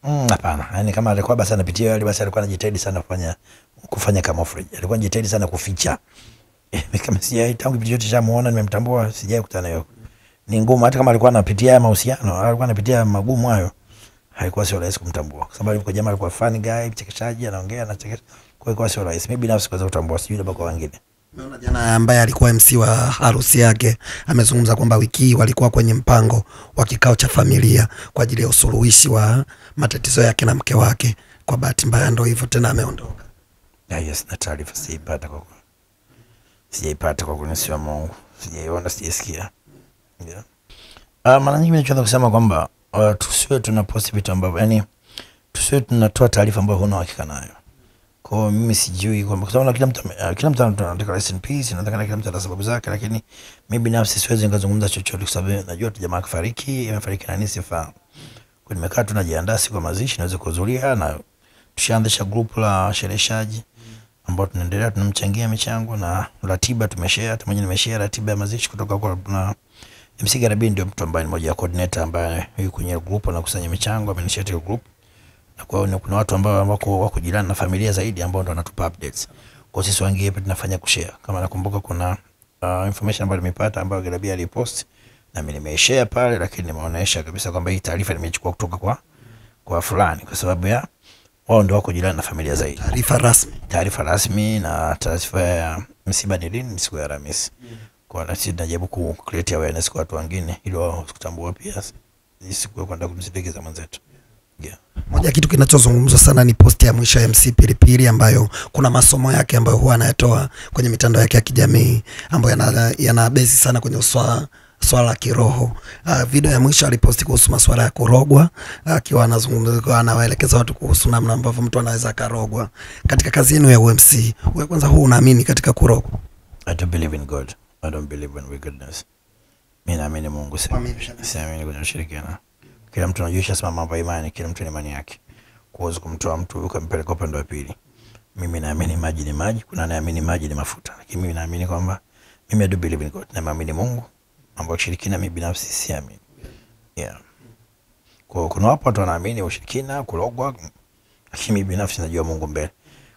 Hapana. Yaani kama alikuwa basi anapitia yale, basi alikuwa anajitahidi sana kufanya camouflage. Alikuwa anajitahidi sana kuficha. Kama sijai tangu kitu chote chamuona, nimemtambua, sijai kutana naye. Ni ngumu hata kama alikuwa anapitia mahusiano, alikuwa anapitia magumu hayo. Haikuwa sio rahisi kumtambua. Kwa sababu alikuwa jamaa alikuwa funny guy, mchekeshaji, anaongea, anachekesha. Kwa hiyo sio rahisi. Mimi binafsi kuweza kutambua, sijui labda kwa wengine. Naona jana ambaye alikuwa MC wa harusi yake amezungumza kwamba wiki hii walikuwa kwenye mpango wa kikao cha familia kwa ajili ya usuluhishi wa matatizo yake na mke wake. Kwa bahati mbaya ndio hivyo tena ameondoka. Yes, na taarifa sijaipata kwa kweli. Sijaipata kwa kweli, sio Mungu. Sijaiona, sijaisikia. Yeah. Mara nyingi ninachoweza kusema kwamba tusiwe tunaposti vitu ambavyo, yani tusiwe tunatoa taarifa ambayo huna uhakika nayo. Kwa mimi sijui kwamba kwa sababu kila mtu anataka rest in peace, nataka kila mtu ana sababu zake, lakini mimi binafsi siwezi nikazungumza chochote kwa sababu najua tu jamaa kafariki, amefariki na nini sifahamu. Kwa nimekaa tu najiandaa siku ya mazishi naweza kuhudhuria, na tushaanzisha group la shereshaji ambao tunaendelea tunamchangia michango na ratiba tumeshare, tumoja nimeshare ratiba ya mazishi kutoka kwa na MC Garabi, ndio mtu ambaye ni mmoja wa coordinator ambaye yuko kwenye group na kusanya michango, amenishare group. Na kwa hiyo kuna watu ambao wako jirani na familia zaidi ambao ndo wanatupa updates. Kwa sisi wangi hapa tunafanya kushare. Kama nakumbuka kuna information ambayo nimepata ambayo Garabi alipost na mimi nimeshare pale, lakini nimeonyesha kabisa kwamba hii taarifa nimechukua kutoka kwa fulani, kwa sababu ya wao ndio wako jirani na familia zaidi. Taarifa rasmi na taarifa ya msiba ni lini, siku ya Alhamisi. Kwa na sisi tunajaribu ku create awareness kwa watu wengine ili wao kutambua pia siku ya kwenda kumsindikiza mwenzetu. Yeah. Moja kitu kinachozungumzwa sana ni posti ya mwisho ya MC Pilipili ambayo kuna masomo yake ambayo huwa anayatoa kwenye mitandao yake ya kijamii ambayo yana base sana kwenye swala la kiroho. Video ya mwisho aliposti kuhusu masuala ya kurogwa, akiwa anazungumza, anawaelekeza watu kuhusu namna ambavyo mtu anaweza karogwa. Katika kazi yenu ya UMC, wewe kwanza huu unaamini katika kurogwa? I don't believe in God. I don't believe in wickedness. Mimi naamini Mungu sana. Siamini kwenye ushirikina. Kila mtu anajua sema mambo ya imani, kila mtu na imani yake. Kuweza kumtoa mtu ukampeleka upande wa pili. Mimi naamini maji ni maji, kuna anaamini maji ni mafuta. Lakini mimi naamini kwamba mimi I do believe in God. Naamini Mungu, mambo ya ushirikina mimi binafsi siamini. Yeah. Kwa kuna watu wanaamini ushirikina, kurogwa, lakini mimi binafsi najua Mungu mbele.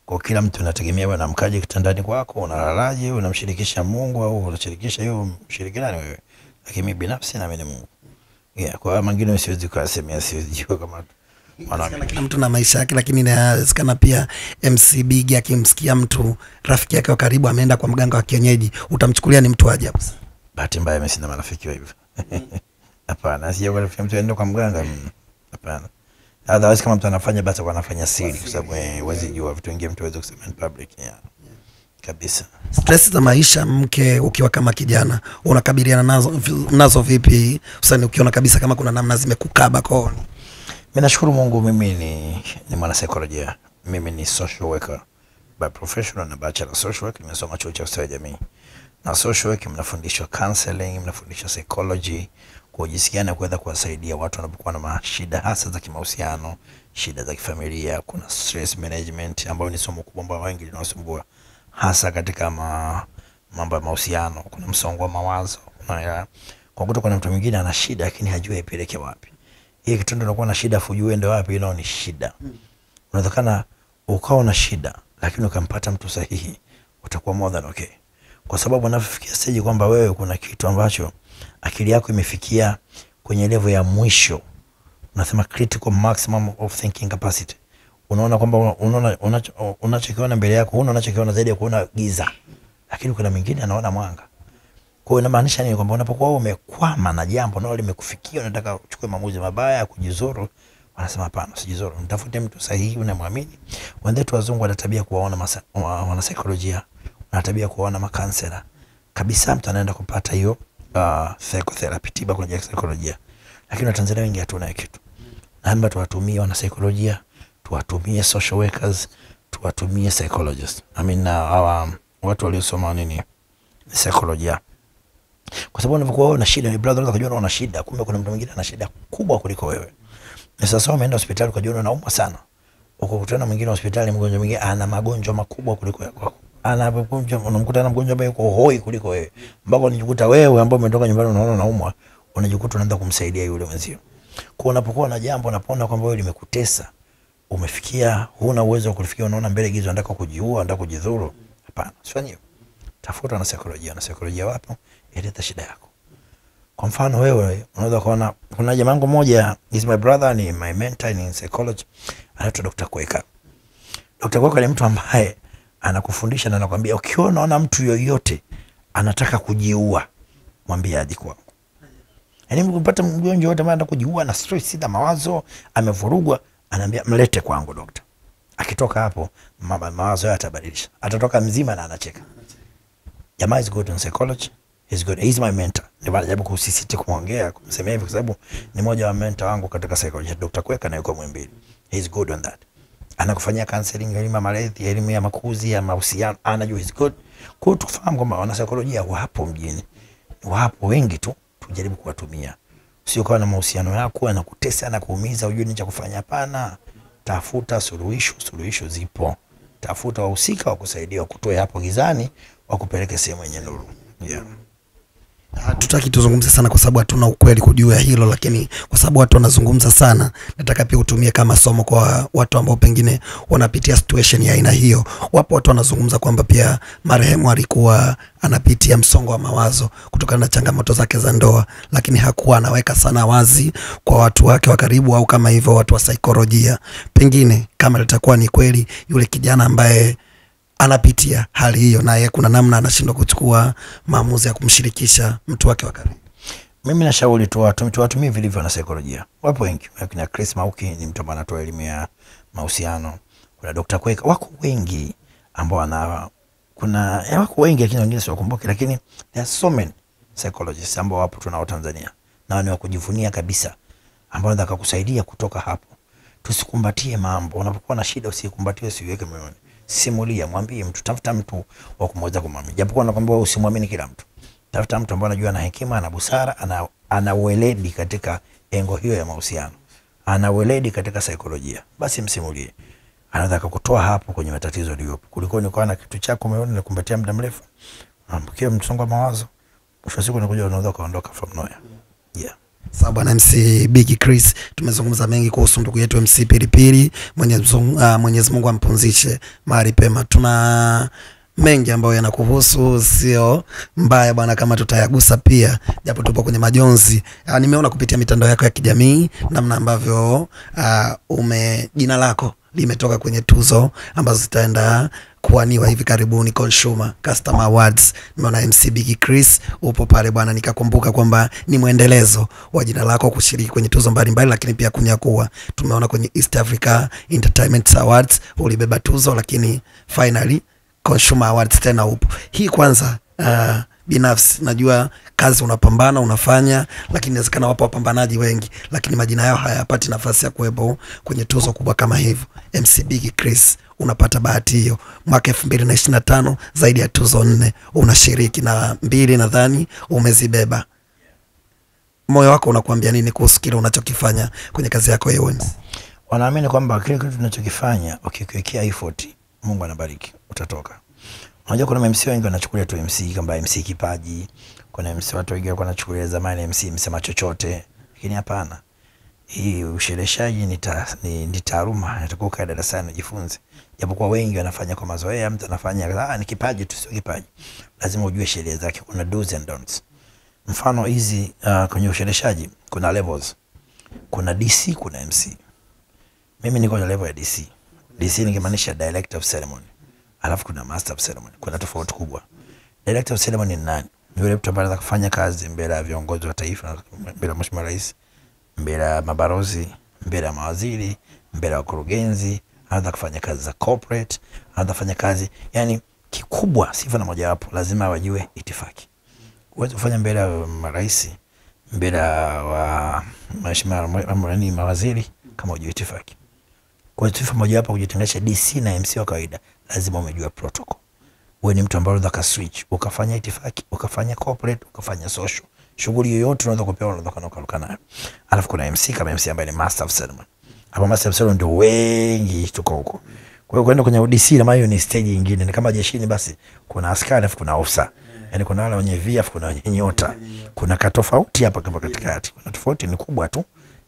Kwa kila mtu anategemea wewe unamkaje kitandani kwako, unalalaje, unamshirikisha Mungu au unashirikisha hiyo ushirikina wewe. Lakini mimi binafsi naamini Mungu. Yeah, kwa mangine siwezi kusemea, siwezi kama kila mtu na maisha yake, lakini inawezekana pia MC Big akimsikia mtu rafiki yake wa karibu ameenda kwa mganga wa kienyeji, utamchukulia ni mtu wa ajabu. Bahati mbaya mimi sina marafiki wa hivyo. Hapana, sija kwa rafiki mtu aende kwa mganga. Hapana. Otherwise kama mtu anafanya basi anafanya siri, kwa sababu huwezi jua vitu vingine mtu aweze kusema in public. Yeah. Kabisa. Stress za maisha, mke ukiwa kama kijana unakabiliana nazo vipi? Usani ukiona kabisa kama kuna namna zimekukaba kooni. Mimi nashukuru Mungu, mimi ni mwana saikolojia. Mimi ni social worker by professional na bachelor social work. Nimesoma chuo cha ustawi jamii. Na social work mnafundishwa counseling, mnafundishwa psychology, kujisikiana kuweza kuwasaidia watu wanapokuwa na mashida hasa za kimahusiano, shida za kifamilia, kuna stress management ambayo ni somo kubwa ambalo wengi linawasumbua hasa katika mambo ya mahusiano. Kuna msongo wa mawazo, kwa kuto kuna mtu mwingine ana shida lakini hajui ipeleke wapi. Hii kitendo unakuwa na shida fujue ndio wapi, ilo ni shida. Unawezekana ukao na shida lakini ukampata mtu sahihi, utakuwa more than okay. Kwa sababu unafikia stage kwamba wewe kuna kitu ambacho akili yako imefikia kwenye level ya mwisho, unasema critical maximum of thinking capacity. Unaona kwamba unachokiona mbele yako, unachokiona zaidi ya kuona giza, lakini kuna mwingine anaona mwanga. Kwa hiyo inamaanisha nini? Kwamba unapokuwa umekwama na jambo nalo limekufikia, unataka uchukue maamuzi mabaya, kujizuru, wanasema hapana, usijizuru, mtafute mtu sahihi unamwamini. Wenzetu wazungu wana tabia kuwaona wana saikolojia, wana tabia kuwaona makansela. Kabisa mtu anaenda kupata hiyo psychotherapy, tiba kwa saikolojia. Lakini Watanzania wengi hatuna kitu. Naomba tuwatumie wana saikolojia, tuwatumie social workers, tuwatumie psychologists. Watu waliosoma nini saikolojia. Kwa sababu unapokuwa una shida, ni brother unaweza kujua una shida, kumbe kuna mtu mwingine ana shida kubwa kuliko wewe. Sasa umeenda hospitali ukajua unaumwa sana. Ukakutana mwingine hospitali, mgonjwa mwingine ana magonjwa makubwa kuliko yako. Ana magonjwa, unamkuta na mgonjwa ambaye yuko hoi kuliko wewe. Mbako unajikuta wewe ambao umetoka nyumbani unaona unaumwa, unajikuta unaanza kumsaidia yule mwenzio. Kwa unapokuwa na jambo unapoona kwamba wewe limekutesa, umefikia huna uwezo wa kulifikia, unaona mbele gizo, unataka kujiua, unataka kujidhuru, hapana, usifanye hivyo. Tafuta na saikolojia wapo, eleza shida yako. Kwa mfano wewe unaweza kuona, kuna jamaa wangu mmoja, is my brother, ni my mentor in psychology, anaitwa Dr. Kweka. Dr. Kweka ni mtu ambaye anakufundisha na anakuambia ukiona unaona mtu yoyote anataka kujiua, mwambie aje kwangu. Yaani mkipata mgonjwa yote anataka kujiua na stress na mawazo, amevurugwa, anaambia mlete kwangu dokta. Akitoka hapo mawazo yake yatabadilisha. Atatoka mzima na anacheka. Jamaa is good in psychology. He's good. He's my mentor. Ndio maana najaribu kusisitiza kuongea, kumsemea hivi kwa sababu ni mmoja wa mentor wangu katika psychology. Dr. Kweka na yuko Muhimbili. He's good on that. Anakufanyia counseling, elimu ya malezi, elimu ya makuzi, ya mahusiano, anajua he's good. Kwa hiyo tufahamu kwamba wana saikolojia wapo mjini. Wapo wengi tu, tujaribu kuwatumia. Sio kwa na mahusiano yako yanakutesa na kuumiza ujue nini cha kufanya, hapana. Tafuta suluhisho zipo. Tafuta wahusika wa kusaidia kutoa hapo gizani, wakupeleke sehemu yenye nuru. Yeah. Tutaki tuzungumze sana kwa sababu hatuna ukweli kujua hilo, lakini kwa sababu watu wanazungumza sana, nataka pia utumie kama somo kwa watu ambao pengine wanapitia situation ya aina hiyo. Wapo watu wanazungumza kwamba pia marehemu alikuwa anapitia msongo wa mawazo kutokana na changamoto zake za ndoa, lakini hakuwa anaweka sana wazi kwa watu wake wa karibu au kama hivyo watu wa saikolojia. Pengine kama litakuwa ni kweli yule kijana ambaye anapitia hali hiyo na yeye kuna namna anashindwa kuchukua maamuzi ya kumshirikisha mtu wake wa karibu, mimi nashauri tu watumie vilivyo na saikolojia. Wapo wengi, kuna Chris Mauki ni mtu ambaye anatoa elimu ya mahusiano, kuna Dr. Kweka, wako wengi ambao wako wengi lakini wengine siwakumbuki, lakini there are so many psychologists ambao wapo tunao Tanzania na ni wa kujivunia kabisa, ambao wanataka kusaidia kutoka hapo. Tusikumbatie mambo, unapokuwa na shida usikumbatie, usiweke moyoni. Simulia, mwambie mtu, tafuta mtu wa kumweza kumwamini. Japokuwa nakwambia usimwamini kila mtu. Tafuta mtu ambaye anajua na hekima na busara, ana ueledi katika engo hiyo ya mahusiano. Ana ueledi katika saikolojia. Basi msimulie. Anaweza kukutoa hapo kwenye matatizo yaliyopo. Kuliko ni kwa na kitu chako moyoni na kumbatia muda mrefu. Ambukia msongo wa mawazo. Mwisho wa siku unakuja unaweza kuondoka from nowhere. Yeah. Sawa bwana MC Big Chris, tumezungumza mengi kuhusu ndugu yetu MC Pilipili. Mwenyezi Mungu ampumzishe mahali pema. Tuna mengi ambayo yanakuhusu, sio mbaya bwana kama tutayagusa pia, japo tupo kwenye majonzi. Nimeona kupitia mitandao yako ya kijamii namna ambavyo jina lako limetoka kwenye tuzo ambazo zitaenda kuaniwa hivi karibuni, Consumer Customer Awards. Nimeona MC Big Chris upo pale bwana, nikakumbuka kwamba ni muendelezo wa jina lako kushiriki kwenye tuzo mbalimbali, lakini pia kunyakua. Tumeona kwenye East Africa Entertainment Awards ulibeba tuzo, lakini finally Consumer Awards tena upo. Hii kwanza binafsi najua kazi unapambana unafanya, lakini inawezekana wapo wapambanaji wengi lakini majina yao hayapati nafasi ya kuwepo kwenye tuzo kubwa kama hivyo. MC Big Chris unapata bahati hiyo. Mwaka 2025 zaidi ya tuzo 4 unashiriki na 2 nadhani umezibeba. Moyo wako unakuambia nini kuhusu kile unachokifanya kwenye kazi yako ya UMC? Wanaamini kwamba kile kitu tunachokifanya ukikiwekea effort, Mungu anabariki, utatoka. Unajua kuna MC wengi wanachukulia tu MC kama MC kipaji. Kuna MC watu wengi wanachukulia zamani MC msema chochote. Lakini hapana. Hii ushereheshaji ni taaluma, inatakiwa ukae darasani ujifunze. Japokuwa wengi wanafanya kwa mazoea, mtu anafanya ni kipaji tu, sio kipaji. Lazima ujue sheria zake, kuna do's and don'ts. Mfano hizi kwenye ushereheshaji kuna levels. Kuna DC, kuna MC. Mimi niko kwenye level ya DC. DC ningemaanisha director of ceremony. Alafu kuna master of ceremony. Kuna tofauti kubwa. Director of ceremony ni nani? Ni yule mtu ambaye anataka kufanya kazi mbele ya viongozi wa taifa, mbele ya Mheshimiwa Rais, mbele ya mabalozi, mbele ya mawaziri, mbele ya wakurugenzi, anataka kufanya kazi za corporate, anataka kufanya kazi, yani kikubwa sifa na moja wapo, lazima wajue itifaki. Uweze kufanya mbele ya marais, mbele ya Mheshimiwa mawaziri kama hujui itifaki. Kwa hiyo sifa moja wapo kujitenganisha DC na MC wa kawaida, lazima umejua protocol. Wewe ni mtu ambaye unataka switch, ukafanya itifaki, ukafanya corporate, ukafanya social. Shughuli yoyote unaweza kupewa, unaweza kuruka nayo. Alafu kuna MC kama MC ambaye ni master of ceremony. Hapo master of ceremony ndio wengi tuko huko. Kwa hiyo kwenda kwenye UDC na hiyo ni stage nyingine, ni kama jeshini basi. Kuna askari alafu kuna officer. Yaani kuna wale wenye VF, kuna wenye nyota. Kuna katofauti hapa kama katikati. Kuna tofauti ni kubwa tu.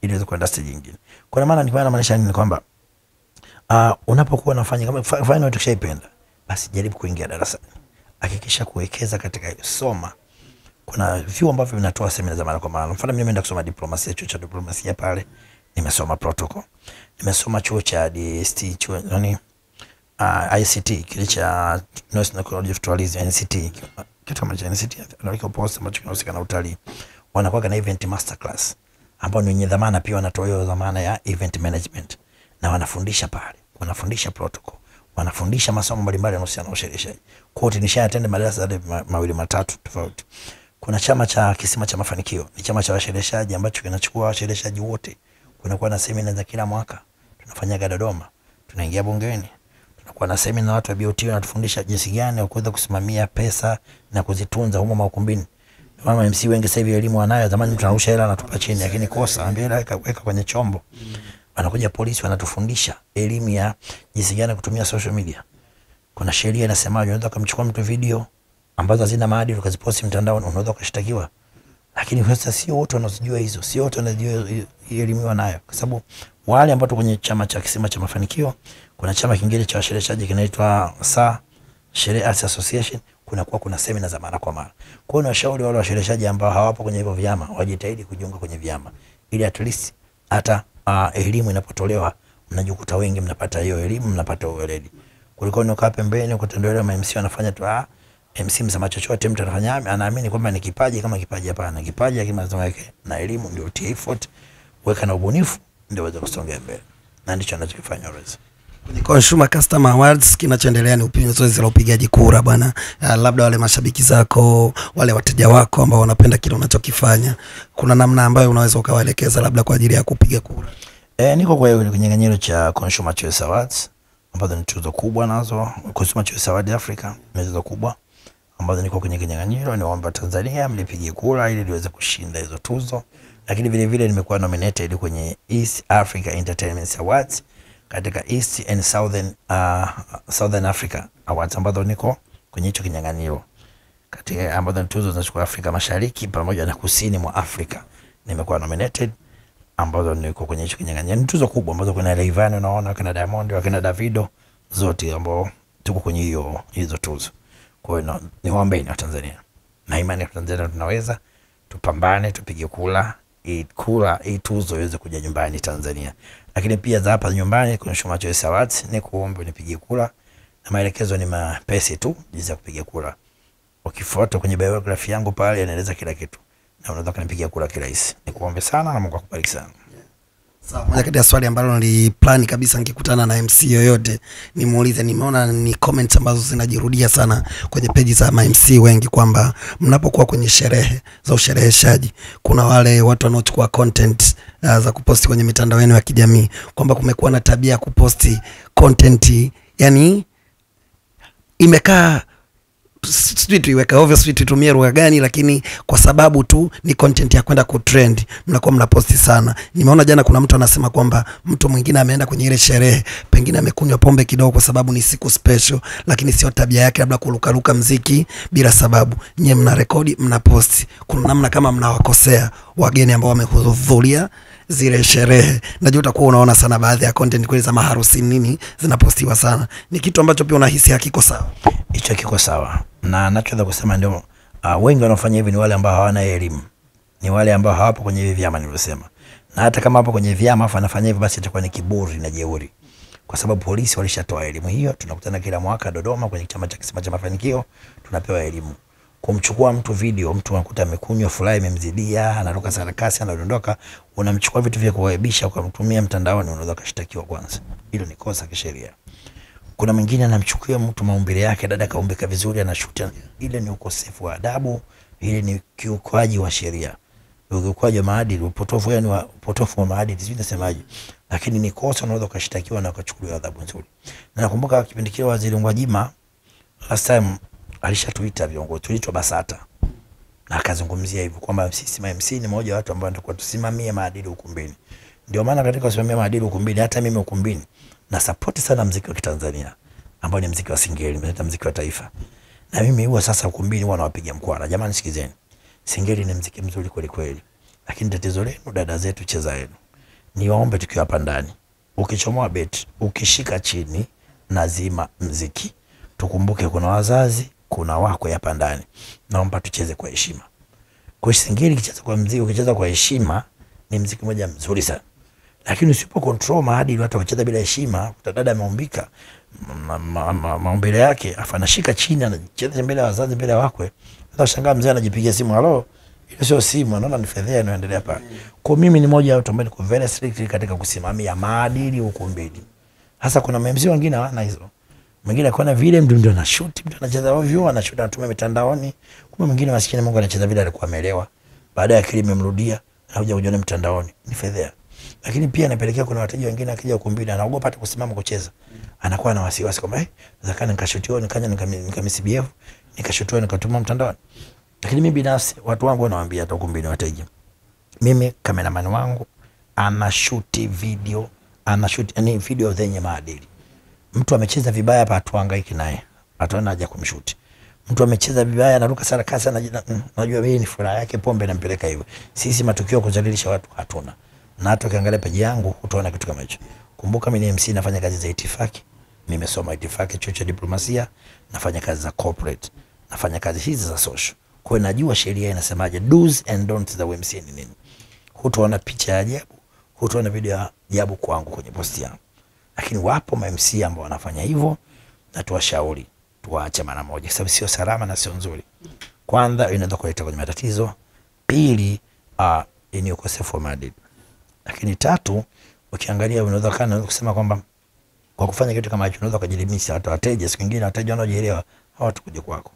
ili uweze kwenda stage nyingine. Kwa maana ni maanisha nini? Kwamba unapokuwa unafanya kama final tukishaipenda, basi jaribu kuingia darasani. Hakikisha kuwekeza katika soma. Kuna vyuo ambavyo vinatoa semina za mara kwa mara. Mfano mimi nimeenda kusoma diplomasia, chuo cha diplomasia pale, nimesoma protocol. Nimesoma chuo cha DST, chuo ICT, kile cha National College of Tourism, NCT, kitu kama cha NCT, ndio post ambacho kinahusika na utalii. Wanakuwa na event masterclass ambao ni wenye dhamana, pia wanatoa hiyo dhamana ya event management, na wanafundisha pale, wanafundisha protocol, wanafundisha masomo mbalimbali yanayohusiana na ushereheshaji. Kote nishaatende madarasa mawili matatu tofauti. Kuna chama cha Kisima cha Mafanikio, ni chama cha washereheshaji ambacho kinachukua washereheshaji wote. Kunakuwa na semina za kila mwaka, tunafanyaga Dodoma, tunaingia bungeni, tunakuwa na semina na watu wa BOT wanatufundisha jinsi gani ya kuweza kusimamia pesa na kuzitunza humo maukumbini. Mama MC wengi sasa hivi elimu wanayo, zamani mtu anarusha hela anatupa chini, lakini kosa ambia weka kwenye chombo. Wanakuja polisi wanatufundisha elimu ya jinsi gani kutumia social media. Kuna sheria inasema unaweza kumchukua mtu video ambazo hazina maadili ukaziposti mtandaoni, unaweza kushtakiwa. Lakini sasa sio wote wanazijua hizo, sio wote wanajua elimu wanayo, kwa sababu wale ambao kwenye chama cha Kisima cha Mafanikio, kuna chama kingine cha washereheshaji kinaitwa Sherehe Arts Association, kuna semina za mara kwa mara. Kwa hiyo nashauri wale washereheshaji ambao hawapo kwenye hivyo vyama wajitahidi kujiunga kwenye vyama, ili at least hata elimu inapotolewa mnajikuta wengi mnapata hiyo elimu, mnapata uweledi. Kuliko unakaa pembeni kutendelea MC wanafanya tu MC msema chochote mtu anafanya, anaamini kwamba ni kipaji. Kama kipaji hapana, kipaji lakini lazima weke na elimu, ndio tie effort, weka na ubunifu, ndio uweze kusonga mbele, na ndicho anachokifanya Rose. Kwenye Consumer Customer Awards kinachoendelea ni zoezi la upigaji kura bwana. Labda wale mashabiki zako, wale wateja wako ambao wanapenda kile unachokifanya, kuna namna ambayo unaweza ukawaelekeza labda kwa ajili ya kupiga kura? Niko kwa hiyo kwenye kinyang'anyiro cha Consumer Choice Awards ambazo ni tuzo kubwa nazo. Consumer Choice Award Africa ni tuzo kubwa ambazo niko kwenye kinyang'anyiro. Niomba Tanzania mlipige kura ili liweze kushinda hizo tuzo. Lakini vile vile nimekuwa nominated kwenye East Africa Entertainment Awards katika East and Southern Africa Awards ambazo niko kwenye hicho kinyang'anyiro, katika ambazo ni tuzo zinachukua Afrika Mashariki pamoja na Kusini mwa Afrika. Nimekuwa nominated ambazo niko kwenye hicho kinyang'anyiro. Ni tuzo kubwa ambazo kuna Rayvanny, unaona, kuna Diamond, kuna Davido, zote ambao tuko kwenye hizo tuzo. Kwa hiyo niwaombe na Tanzania, na imani ya Tanzania tunaweza, tupambane, tupige kura hii tuzo iweze kuja nyumbani Tanzania. Lakini pia za hapa nyumbani kuna Consumer Choice Awards, ni kuombe nipige kura, na maelekezo ni mapesi tu jinsi ya kupiga kura. Ukifuata kwenye biography yangu pale inaeleza kila kitu, na unaweza kunipigia kura kirahisi. Nikuombe sana na Mungu akubariki sana. Sawa, moja kati ya swali ambalo niliplan kabisa nikikutana na MC yoyote nimuulize, nimeona ni comments ambazo zinajirudia sana kwenye page za MC wengi, kwamba mnapokuwa kwenye sherehe za ushereheshaji kuna wale watu wanaochukua content za kuposti kwenye mitandao yenu ya kijamii, kwamba kumekuwa na tabia ya kuposti content, yani imekaa sijui tuiweka obviously tutumie lugha gani, lakini kwa sababu tu ni content ya kwenda kutrend mnakuwa mnaposti sana. Nimeona jana kuna mtu anasema kwamba mtu mwingine ameenda kwenye ile sherehe, pengine amekunywa pombe kidogo kwa sababu ni siku special, lakini sio tabia yake labda kurukaruka mziki bila sababu. Nyie mna rekodi, mna posti. Kuna namna kama mnawakosea wageni ambao wamehudhuria zile sherehe. Najua utakuwa unaona sana baadhi ya content kweli za maharusi nini zinapostiwa sana. Ni kitu ambacho pia unahisi hakiko sawa? Hicho kiko sawa, na nachoweza kusema ndio wengi wanaofanya hivi ni wale ambao hawana elimu, ni wale ambao hawapo kwenye hivi vyama nilivyosema. Na hata kama hapo kwenye vyama afa anafanya hivi, basi itakuwa ni kiburi na jeuri, kwa sababu polisi walishatoa elimu hiyo. Tunakutana kila mwaka Dodoma kwenye chama cha Kisima cha Mafanikio, tunapewa elimu. Kumchukua mtu video, mtu anakuta amekunywa furaha imemzidia, anaruka sarakasi, anadondoka, unamchukua vitu vya kuwaibisha ukamtumia mtandaoni, unaweza kushtakiwa kwanza. Hilo ni kosa kisheria. Kuna mwingine anamchukua mtu maumbile yake, dada kaumbika vizuri, anashuta, ile ni ukosefu wa adabu, ile ni kiukwaji wa sheria, ukiukwaji wa maadili, upotofu, yani upotofu wa maadili, sijui nasemaje, lakini ni kosa, unaweza kushtakiwa na kuchukuliwa adhabu nzuri. Na nakumbuka kipindi kile Waziri Gwajima last time alishatuita viongozi, tuliitwa BASATA, na akazungumzia hivyo kwamba sisi MC ni mmoja wa watu ambao ndio tusimamie maadili ukumbini. Ndio maana katika kusimamia maadili ukumbini, hata mimi ukumbini na support sana muziki wa Kitanzania ambao ni muziki wa Singeli, mnaita muziki wa taifa. Na mimi huwa sasa ukumbini huwa nawapiga mkwara. Jamani sikizeni, Singeli ni muziki mzuri kweli kweli, lakini tatizo lenu dada zetu cheza yenu. niwaombe tukiwa hapa ndani, ukichomoa beti, ukishika chini nazima mziki. Tukumbuke kuna wazazi, kuna wako hapa ndani. Naomba tucheze kwa heshima. Kwa Singeli kicheza kwa mziki, ukicheza kwa heshima ni mziki mmoja mzuri sana. Lakini usipo control maadili, watu wacheza bila heshima, dada ameumbika maumbile yake, afanashika chini anacheza mbele ya wazazi, mbele ya wakwe. Unashangaa mzee anajipigia simu, halo, ile sio simu, anaona ni fedha inaendelea pale. Kwa mimi ni moja ya watu ambao niko very strict katika kusimamia maadili ukumbini. Hasa kuna MC wengine hawana hizo. Mwingine akaona vile mtu ndio anashoot, mtu anacheza ovyo, anashoot anatumia mitandaoni. Kumbe mwingine maskini Mungu anacheza vile alikuwa ameelewa. Baadaye akili imemrudia, anakuja kujiona mtandaoni. Ni fedha. Lakini pia inapelekea kuna wateja wengine akija ukumbini anaogopa hata kusimama kucheza. Anakuwa na wasiwasi kwamba zakana nikashutiwa nikaja nikamisibief, nikashutiwa nikatuma mtandaoni. Lakini mimi binafsi watu wangu wanawaambia hata ukumbini wateja, mimi cameraman wangu anashuti video, anashuti video zenye maadili. Mtu amecheza vibaya hapa atuhangaiki naye, ataona haja kumshuti. Mtu amecheza vibaya anaruka sarakasi, anajua mimi ni furaha yake pombe nampeleka hivyo. Sisi matukio kuzalilisha watu hatuna. Na hata ukiangalia peji yangu utaona kitu kama hicho. Kumbuka mimi ni MC, nafanya kazi za itifaki. Nimesoma itifaki, chuo cha diplomasia, nafanya kazi za corporate, nafanya kazi hizi za social. Kwa hiyo najua sheria inasemaje, do's and don'ts za MC ni nini. Hutaona picha ya ajabu, hutaona video ya ajabu kwangu kwenye posti yangu. Lakini wapo MC ambao wanafanya hivyo, na tuwashauri tuache mara moja, sababu sio salama na sio nzuri. Kwanza inaweza kuleta kwenye matatizo, pili ni ukosefu wa maadili. Lakini tatu, ukiangalia unaweza kusema kwamba kwa kufanya kitu kama hicho unaweza kujilimisha hata wateja. Siku nyingine wateja wanaojielewa hawatakuja kwako.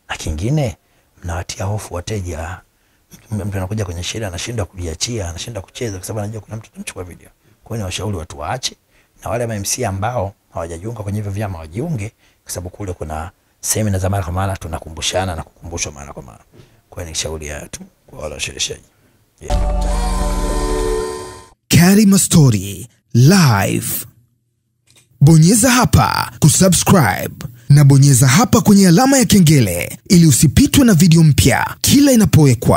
Na kingine, mnawatia hofu wateja. Mtu anakuja kwenye sherehe anashindwa kujiachia, anashindwa kucheza kwa sababu anajua kuna mtu anachukua video. Kwa hiyo washauri watu waache, na wale MC ambao hawajajiunga kwenye hivyo vyama wajiunge, kwa sababu kule kuna semina za mara kwa mara tunakumbushana na kukumbushwa mara kwa mara. Kwa hiyo ni shauri ya tu kwa wale washereheshaji. Karima Story Live. Bonyeza hapa kusubscribe na bonyeza hapa kwenye alama ya kengele ili usipitwe na video mpya kila inapowekwa.